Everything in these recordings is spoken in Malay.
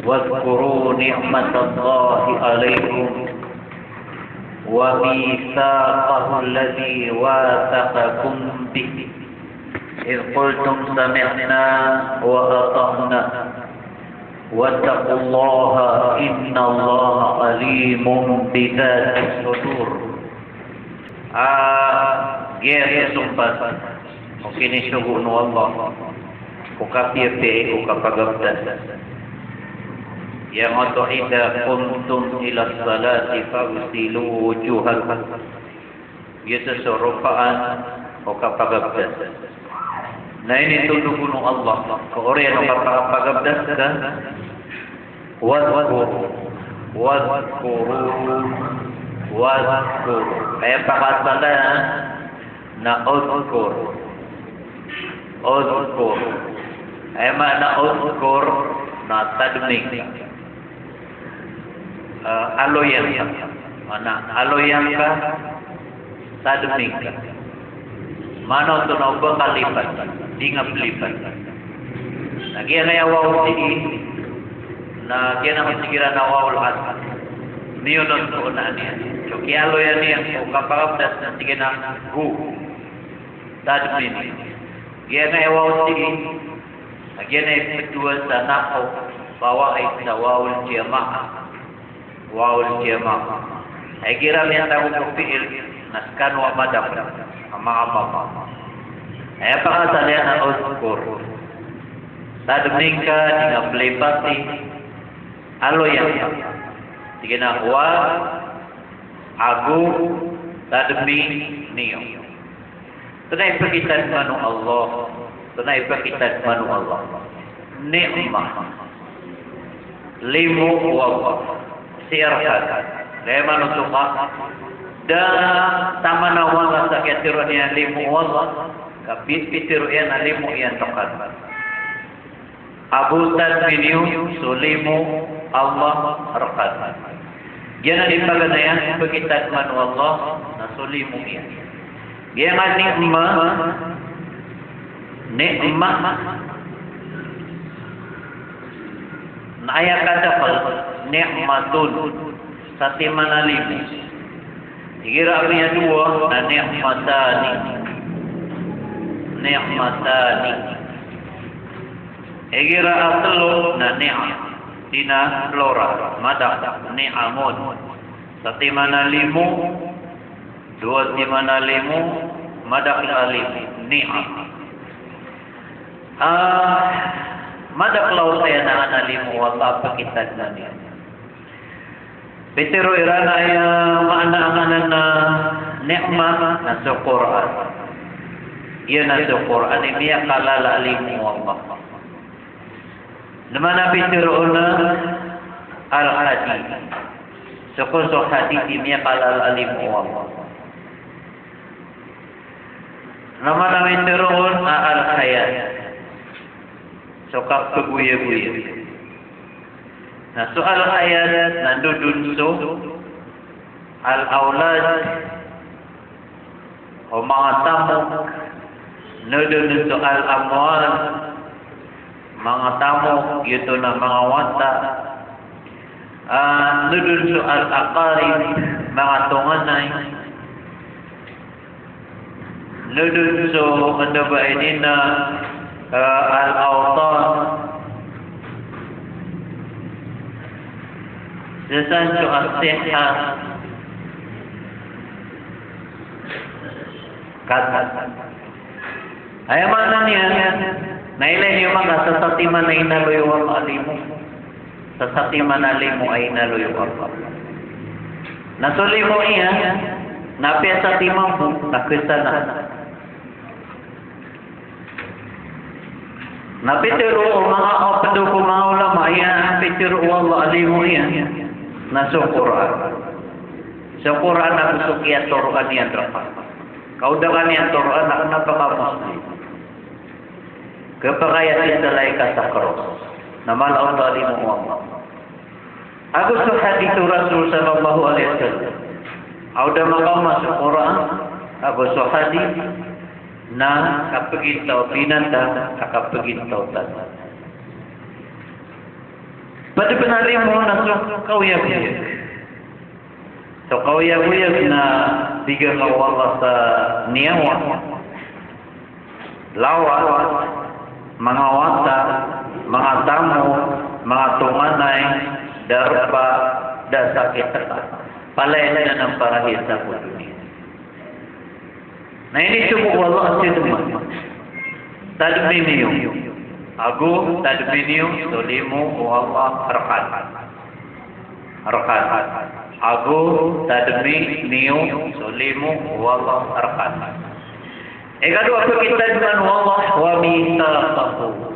واذكروا نعمة الله عليكم وميثاقه الذي واثقكم به إذ قلتم سمعنا وأطعنا واتقوا الله إن الله عليم بذات الصدور. Gaya sumpah okini syuhun Allah ukapipe ukapagabdas yang atau idza qumtum ila salati fagsilu wujuhakum yaitu serupaan ukapagabdas. Nah ini tundukun Allah ke orang yang ukapagabdas kan wadhkuru ayat pakatanda na udhkur ayat makna udhkur na tadmik aloyan mana aloyan ka tadmik mana untuk nombor kalipat tinggal lipat lagi yang awal ini na kena mengira nawal asal niunon ko na niya Joki alo yan niya kapagabdas na sige na hu tadmin yan ay wawsi yan ay kedua sa nakaw bawa ay sa wawul jamaah ay kira niya tayo kupiil naskan wa madam mga mama ay pakasalian na uzkur tadmin ka di nga plepati alo yan sige na wa aku tadmi niyo. Tunay pakitan manu Allah. Tunay pakitan manu Allah. Nikmah. Limu Allah. Siarkan. Gaya manu suka. Dan taman awal sakit tirunya limu Allah. Kapit pitiru yan limu yan tokat. Abu tadmi niyo sulimu Allah rekat. Jangan dipaganayan pakitat manu Allah nasulimu yan. Jangan nikmah naya kadapal nikmatun satimanalimu. Dikira artinya dua na nikmatani. Dikira atelo na ni'am. Dina flora madak ni'amun sati mana limu dua di mana limu madak alim ni'am madak laut saya na limu wala pakitan na niya Petero irana ya makna anganan na nikmat na sa Quran iya na sa Quran ini ya kalala limu Allah Nama Nabi Fir'auna al-hadi. Sukun hadi timnya kalal alim Allah. Nama Nabi Fir'auna al-hayat. Sukak kebuya-buya. Nah soal hayat nandudun so al-aulad o mga tamok nandudun so al-amwal mga tamu yaitu na mga wata nudun soal aqarib mga tunganay nudun so ano ba ini na al-awtan sesan so al-siha kata ay mana niya Nailay niyo mga sasati man ay naloy ang alimu. Sasati man alimu ay naloy ang Nasuli mo iya, napia sa timang mo, nakwista na. Napitiro o mga kapado ko mga ulama, iya, napitiro Allah alimu iya. Nasa Quran. Sa Quran na gusto kaya turuan niya trapas. Kaudangan niya turuan na napaka-muslim. Kepakaian salai kata keros. Nama Allah di Muhammad. Aku hadis Rasul sallallahu alaihi wasallam. Auda makam masuk Quran. Aku hadis na kapagin tau pinanta kapagin tau tan. Pada penari mo na kauyag-uyag. So kauyag-uyag na tiga kawala sa niyawa, lawa, mga wata, mga tamo, mga tumanay, darpa, dasakit, palayan na ng parahisa po dunia. Na ini cukup Allah asyiduman. Tadminium. Aku tadminium solimu Allah harkat. Harkat. Aku tadminium solimu Allah harkat. Kedua apa kita dengan Allah wa mitsaqahu.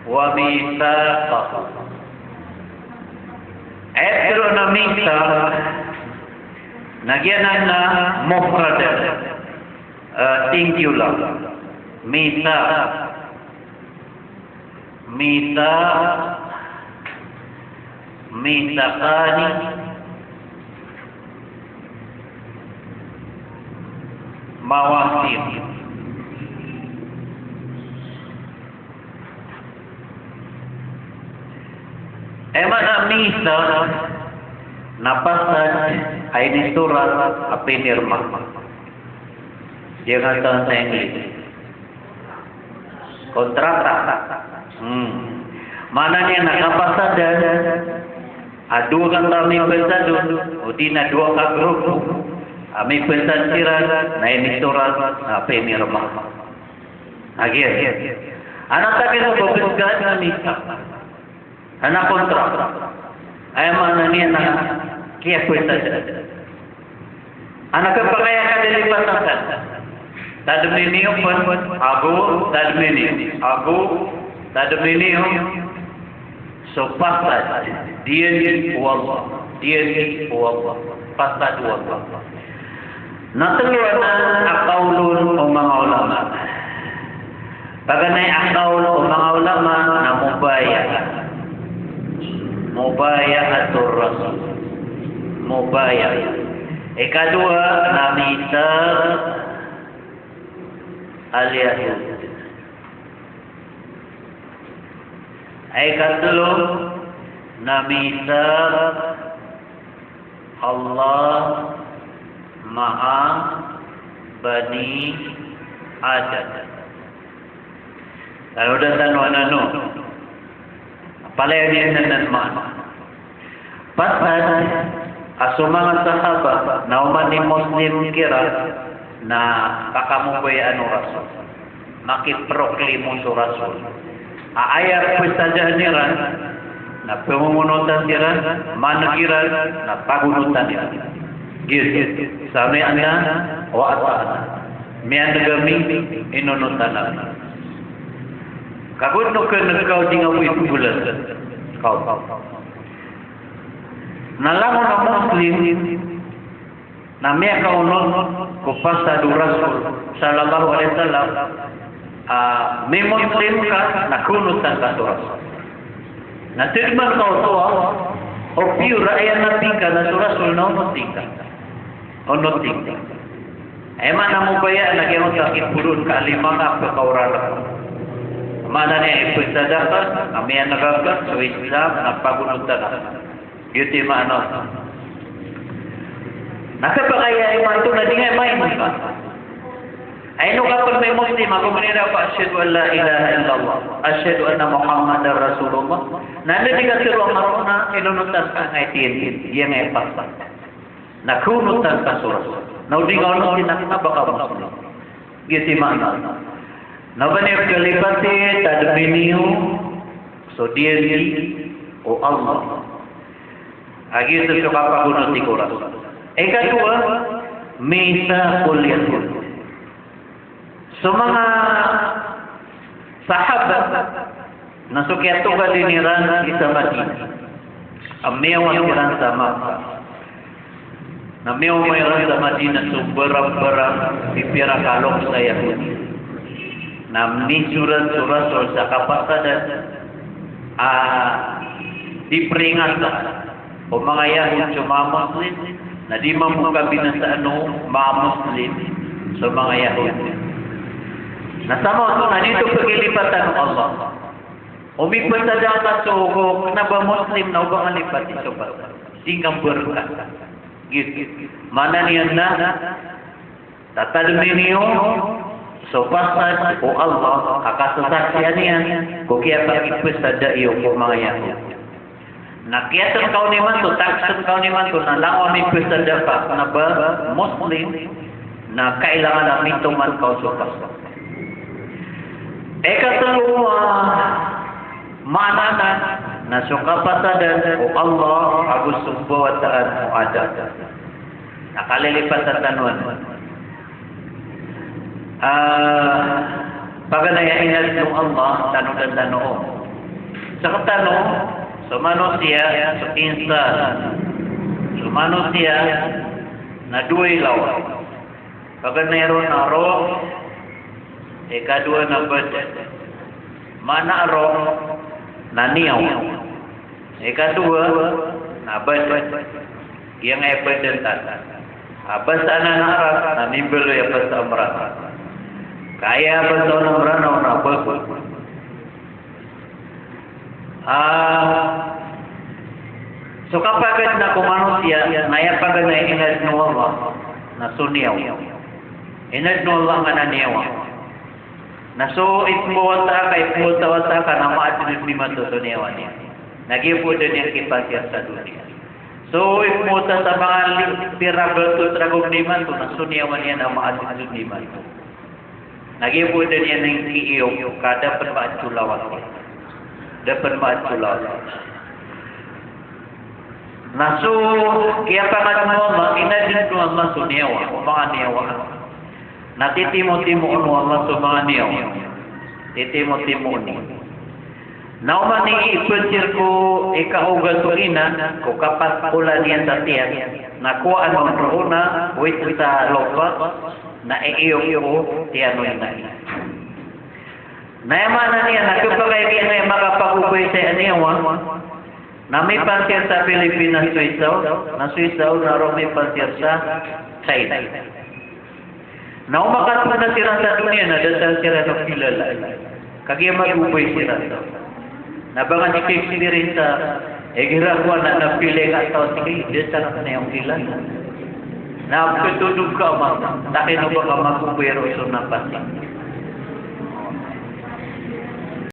Wa mitsaqahu. Ayat na mitsaq nagyanan na mufrad singular. Mitsaq. Mitsaq. Mitsaqani. Mawasir. Mana mitsaq napasan ay ni surat apinirma. Jangan tahu saya English. Kontrak. Mana ni nakapasan dan adu kan kami pesadun. Udina dua grup. Kami pesan siran. Na ini surat apinirma. Agia. Anak tak kena berbesar kami. Anak kontrak. Ay mana ni anak kaya pesan. Anak kepakaian dilipatkan. Tadminium pun aku tadminium. Aku tadminium. So pasal dia ni Allah. Dia ni Allah. Pasal Allah. Natuluan akaulun mga ulama. Baganay akaul mga ulama na mubayahatur rasul. Mubayah. Kedua namita al-Yahud. Kedua namita Allah ma'a Bani Adam. Lalu datang wananu. Apalagi dia nan mana? Pasal asumangan sahabat na umani Muslim kira na kakamubayaan ng Rasul. Makiproklimo sa Rasul. Aayar po sa janiran na pumumunutan nila, managiran na pagunutan nila. Gitu. Sami anda wa ata'ana. Miyan nagami inunutan namin. Kagod no ka nagkaw di nga bulan. Kau. Nalangon ang Muslim na may kaunon kupas sa Rasul sallallahu alaihi wasallam may Muslim ka nakunutan ka sa Rasul. Natirman ka to o pure ayan natin ka na sa Rasul na unoting ka. Unoting ka. Eman na mo ba yan nagyang sakit purun ka lima ka pagkaurala. Mana niya ipisadaka kami ang nagagat sa Islam nagpagunutan ka. Yuti maano. Nakapakaya iman ito na di nga main ka. Ay no kapag may Muslim, ako manira pa, asyhadu an la ilaha illallah, asyhadu anna Muhammadar Rasulullah. Nandito ka sila maruna, inunutan ka ngay tiyan, yan ngay pasta. Nakunutan ka suras. Nauding ka ano sinakita baka Muslim. Yuti maano. Nabanir kalipati, tadminiyo, so diri, o Allah. Agi itu suka pagunot di Quran. Kedua, mitsaqul Yahud. So mga sahabat nasukya to kaliniran sa Madinah. Amiyawan kiran sa Makkah. Namiyawan sa Madinah so barang-barang pipira kalong sa Yahudi. Namni surat-surat sa kapasadan diperingatkan o mga Yahud sa mga Muslim na di mamuka binasaan mga Muslim sa mga Yahud. Nasama ito na dito pagilipatan ng Allah. Umi pesadang kasugok na ba Muslim na ubang alipat ito ba? Singgang berkat. Gitu. Mana niyan na? Tatalmin niyo. So pasad o Allah kakasasaksian niyan. Kung kaya pag-ipesada iyo kung mga Yahud. Nakiatan kau ni man to, taksan kau ni man to, na lang kami pesada pa na ba Muslim na kailangan namin tuman kau so pasad. Katulunga, mana na sukapasadan o Allah agus subhanahu wa ta'ala o ada. Nakalilipat sa tanuan. Paganayainal ng Allah, tanong dan tanong. Sa katanong, sa manusia, sa insan, sa manusia, na duway law. Paganayaron na roh, ikadua na badan. Mana roh na niyaw. Ikadua na badan. Yang badan tata. Basta na Arab na nimbelo ya basta amran. Kaya basta amran na bagus. So kapag na kumanusia, naya pagad na inad no Allah na sunyaw. Inad no Allah nga na niyaw. Naso itmuwata ka na maatinit ni matutunyawan niya. Nagipo din yung kipasya sa dunia. So itmuwata sa mga piragal tragong ni man to nasunyawan niya na maatinit ni man to. Nagipo din yan ng iyo kada penbaat sulawat. Dapat baat sulawat. Naso kaya pangat mo Allah inadin ko Allah sunyawa o mga niyawa. Natitimo-timo no Allah subhanahu niyo. Titimo-timo ni. Nauman ni ipensir ko ikaugal ko ina ko kapat pula niyan sa tiyan. Nakuha ang roona wait sa lopa na iyo ko tiyan mo na. Nayaman niya nakapagay niya makapag-ubay sa niya na may pansir sa Pilipinas na Swisaw na ro may pansir sa China. Na umakat na sila sa dunia na dasal sila ng kilala. Kaya mag-ubay sila. Nabangan i-experience sa gira-gwa na napili ka tao. Sige, dasal na yung kilala. Na pagtudog ka, takin mo ba ka mag-ubay ro iso na pati.